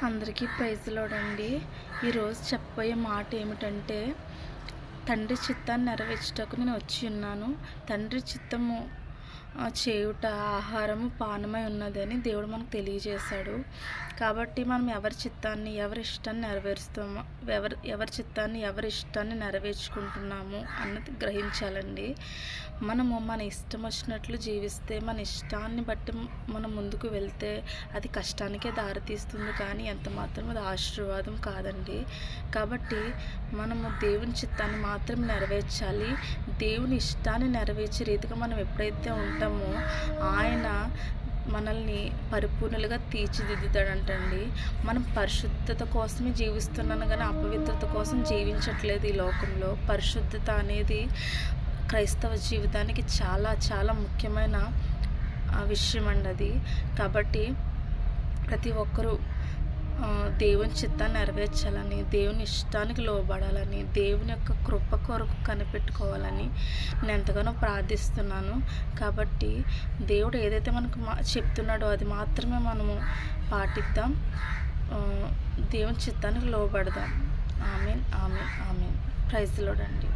అందరికీ praise lord అండి. ఈరోజు చెప్పబోయే మాట ఏమిటంటే, తండ్రి చిత్తాన్ని నెరవేర్చుటకు నేను వచ్చి ఉన్నాను. తండ్రి చిత్తము చేయుట ఆహారము పానమై ఉన్నదని దేవుడు మనకు తెలియజేశాడు. కాబట్టి మనం ఎవరి చిత్తాన్ని ఎవరి ఇష్టాన్ని నెరవేరుస్తామో ఎవరి చిత్తాన్ని ఎవరి ఇష్టాన్ని నెరవేర్చుకుంటున్నాము అన్నది గ్రహించాలండి. మనము మన ఇష్టం వచ్చినట్లు జీవిస్తే, మన ఇష్టాన్ని బట్టి మనం ముందుకు వెళ్తే అది కష్టానికే దారితీస్తుంది, కానీ ఎంత మాత్రం అది ఆశీర్వాదం కాదండి. కాబట్టి మనము దేవుని చిత్తాన్ని మాత్రం నెరవేర్చాలి. దేవుని ఇష్టాన్ని నెరవేర్చే రీతిగా మనం ఎప్పుడైతే ఉంటామో ఆయన మనల్ని పరిపూర్ణులుగా తీర్చిదిద్దుతాడంటండి. మనం పరిశుద్ధత కోసమే జీవిస్తున్నాను కానీ అపవిత్రత కోసం జీవించట్లేదు. ఈ లోకంలో పరిశుద్ధత అనేది క్రైస్తవ జీవితానికి చాలా చాలా ముఖ్యమైన విషయం అండి అది. కాబట్టి ప్రతి ఒక్కరూ దేవుని చిత్తాన్ని నెరవేర్చాలని, దేవుని ఇష్టానికి లోబడాలని, దేవుని యొక్క కృప కొరకు కనిపెట్టుకోవాలని నేను ఎంతగానో ప్రార్థిస్తున్నాను. కాబట్టి దేవుడు ఏదైతే మనకు చెప్తున్నాడో అది మాత్రమే మనము పాటిద్దాం. దేవుని చిత్తానికి లోబడదాం. ఆమేన్, ఆమేన్, ఆమేన్. ప్రైజ్ ది లార్డ్ అండి.